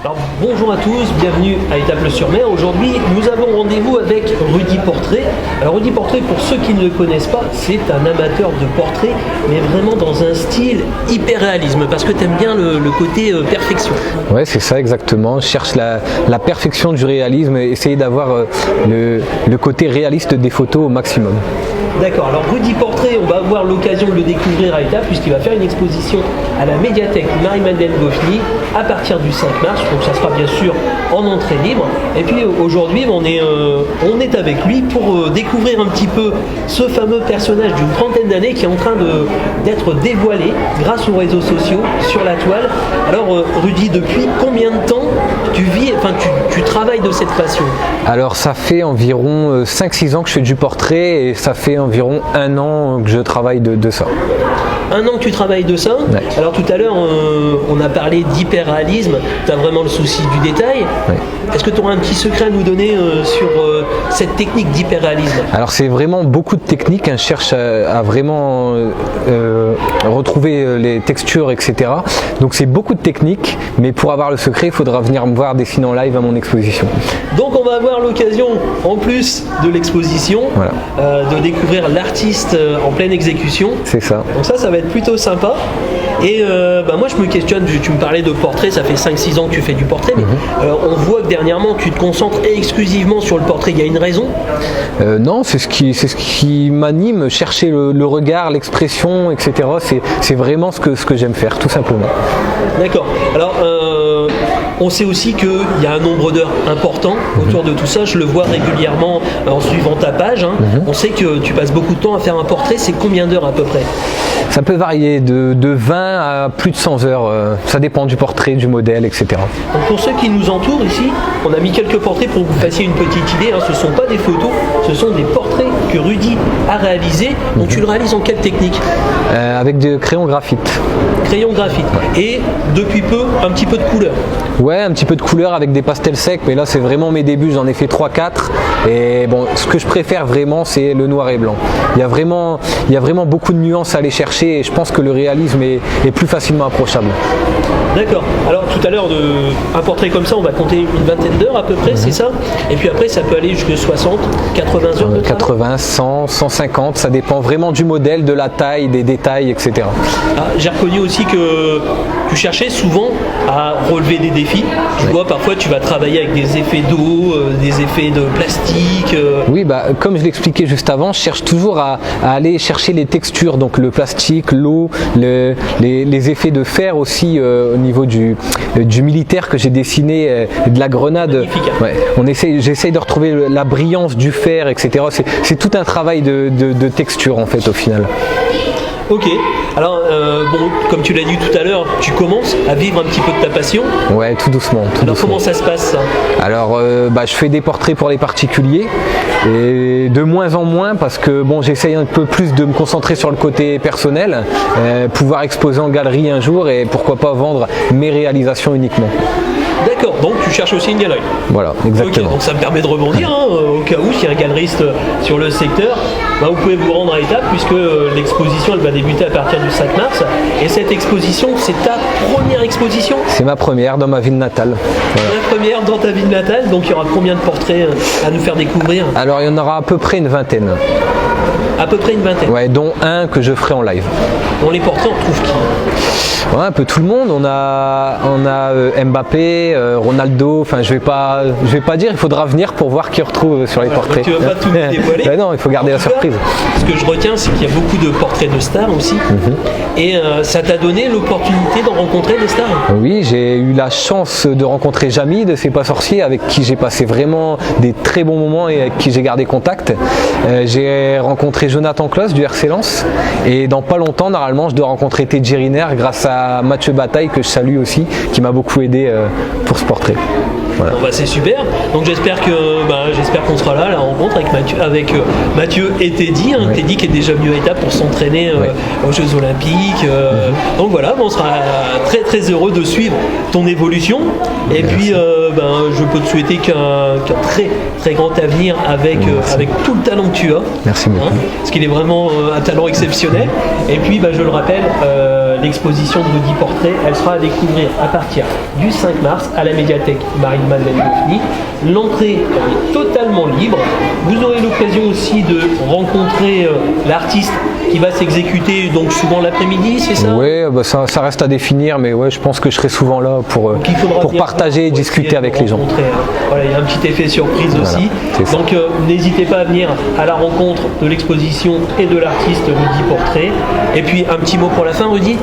Alors, bonjour à tous, bienvenue à Étaples-sur-Mer. Aujourd'hui, nous avons rendez-vous avec Rudy Portrait. Alors, Rudy Portrait, pour ceux qui ne le connaissent pas, c'est un amateur de portrait, mais vraiment dans un style hyper réalisme, parce que tu aimes bien le côté perfection. Ouais, c'est ça exactement. Je cherche la perfection du réalisme et essayer d'avoir le côté réaliste des photos au maximum. D'accord, alors Rudy Portrait, on va avoir l'occasion de le découvrir à Étaples puisqu'il va faire une exposition à la médiathèque Marie-Madeleine Goffny à partir du 5 mars, donc ça sera bien sûr en entrée libre. Et puis aujourd'hui, on est avec lui pour découvrir un petit peu ce fameux personnage d'une trentaine d'années qui est en train d'être dévoilé grâce aux réseaux sociaux sur la toile. Alors Rudy, depuis combien de temps tu travailles de cette passion? Alors ça fait environ 5-6 ans que je fais du portrait et ça fait environ 1 an que je travaille de ça. 1 an que tu travailles de ça. Ouais. Alors tout à l'heure, on a parlé d'hyper-réalisme. Tu as vraiment le souci du détail. Ouais. Est-ce que tu auras un petit secret à nous donner sur cette technique d'hyper-réalisme? Alors c'est vraiment beaucoup de techniques. Je cherche à vraiment retrouver les textures, etc. Donc c'est beaucoup de techniques. Mais pour avoir le secret, il faudra venir me voir dessiner en live à mon exposition. Donc on va avoir l'occasion, en plus de l'exposition, voilà, de découvrir l'artiste en pleine exécution. C'est ça. Donc ça va être plutôt sympa. Et moi je me questionne, tu me parlais de portrait, ça fait 5-6 ans que tu fais du portrait, mais on voit que dernièrement tu te concentres exclusivement sur le portrait, il y a une raison? Non, c'est ce qui m'anime, chercher le regard, l'expression, etc. C'est vraiment ce que j'aime faire, tout simplement. D'accord. Alors on sait aussi qu'il y a un nombre d'heures important autour de tout ça, je le vois régulièrement en suivant ta page, hein. On sait que tu passes beaucoup de temps à faire un portrait, c'est combien d'heures à peu près? Ça peut varier de 20 à plus de 100 heures, ça dépend du portrait, du modèle, etc. Donc pour ceux qui nous entourent ici, on a mis quelques portraits pour que vous fassiez une petite idée, hein. Ce ne sont pas des photos, ce sont des portraits que Rudy a réalisés. Donc tu le réalises en quelle technique? Avec des crayons graphite. Crayon graphite. Ouais. Et depuis peu, un petit peu de couleur. Ouais, un petit peu de couleur avec des pastels secs, mais là c'est vraiment mes débuts, j'en ai fait 3-4. Et bon, ce que je préfère vraiment, c'est le noir et blanc. Il y a vraiment beaucoup de nuances à aller chercher et je pense que le réalisme est plus facilement approchable. D'accord. Alors tout à l'heure, un portrait comme ça, on va compter une vingtaine d'heures à peu près, c'est ça? Et puis après, ça peut aller jusqu'à 60, 80 heures de travail? 80, 100, 150, ça dépend vraiment du modèle, de la taille, des détails, etc. Ah, j'ai reconnu aussi que tu cherchais souvent à relever des défis. Je vois parfois tu vas travailler avec des effets d'eau, des effets de plastique. Oui, comme je l'expliquais juste avant, je cherche toujours à aller chercher les textures, donc le plastique, l'eau, les effets de fer aussi au niveau du militaire que j'ai dessiné, de la grenade. Ouais, j'essaye de retrouver la brillance du fer, etc. C'est tout un travail de texture en fait au final. Ok, alors comme tu l'as dit tout à l'heure, tu commences à vivre un petit peu de ta passion. Ouais, tout doucement. Alors comment ça se passe ça? Alors je fais des portraits pour les particuliers et de moins en moins parce que j'essaye un peu plus de me concentrer sur le côté personnel, pouvoir exposer en galerie un jour et pourquoi pas vendre mes réalisations uniquement. D'accord, donc tu cherches aussi une galerie. Voilà, exactement. Okay, donc ça me permet de rebondir, hein, au cas où, s'il y a un galeriste sur le secteur, vous pouvez vous rendre à Étaples puisque l'exposition elle va débuter à partir du 5 mars. Et cette exposition, c'est ta première exposition? C'est ma première dans ma ville natale. Voilà. La première dans ta ville natale, donc il y aura combien de portraits à nous faire découvrir? Alors il y en aura à peu près une vingtaine. À peu près une vingtaine? Ouais, dont un que je ferai en live. Dans les portraits, on trouve qui? Ouais, un peu tout le monde. On a Mbappé, Ronaldo. Enfin, je vais pas dire. Il faudra venir pour voir qui retrouve sur les portraits. Tu vas pas tout dévoiler. Ben non, il faut garder la surprise. Ce que je retiens, c'est qu'il y a beaucoup de portraits de stars aussi. Et ça t'a donné l'opportunité d'en rencontrer des stars? Oui, j'ai eu la chance de rencontrer Jamy de C'est pas sorcier, avec qui j'ai passé vraiment des très bons moments et avec qui j'ai gardé contact. J'ai rencontré Jonathan Klaus du RC Lens. Et dans pas longtemps, normalement, je dois rencontrer Teddy Riner grâce à Mathieu Bataille, que je salue aussi, qui m'a beaucoup aidé pour ce portrait. Voilà. Bon, c'est super. Donc j'espère qu'on sera là à la rencontre avec Mathieu et Teddy. Hein. Teddy qui est déjà venu à Étaples pour s'entraîner aux Jeux Olympiques. Donc voilà, on sera très très heureux de suivre ton évolution. Et puis je peux te souhaiter qu'un très très grand avenir avec tout le talent que tu as. Merci beaucoup. Parce qu'il est vraiment un talent exceptionnel. Et puis je le rappelle, l'exposition de Rudy Portrait, elle sera à découvrir à partir du 5 mars à la médiathèque Marie-Madeleine Goffny. L'entrée est totalement libre. Vous aurez l'occasion aussi de rencontrer l'artiste qui va s'exécuter donc souvent l'après-midi, c'est ça? Oui, ça reste à définir, mais ouais, je pense que je serai souvent là pour partager et discuter avec les gens. Voilà, il y a un petit effet surprise aussi. Donc n'hésitez pas à venir à la rencontre de l'exposition et de l'artiste Rudy Portrait. Et puis un petit mot pour la fin, Rudy.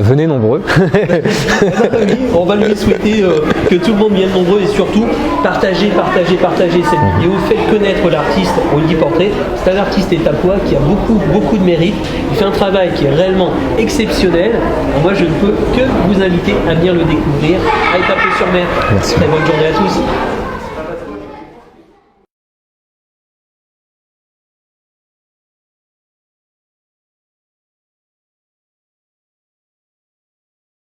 Venez nombreux. Oui, on va lui souhaiter que tout le monde vienne nombreux et surtout partagez cette vidéo. Faites connaître l'artiste Rudy Portrait. C'est un artiste étapois qui a beaucoup de mérite. Il fait un travail qui est réellement exceptionnel. Alors moi, je ne peux que vous inviter à venir le découvrir à Étaples-sur-Mer. Merci. Très bonne journée à tous.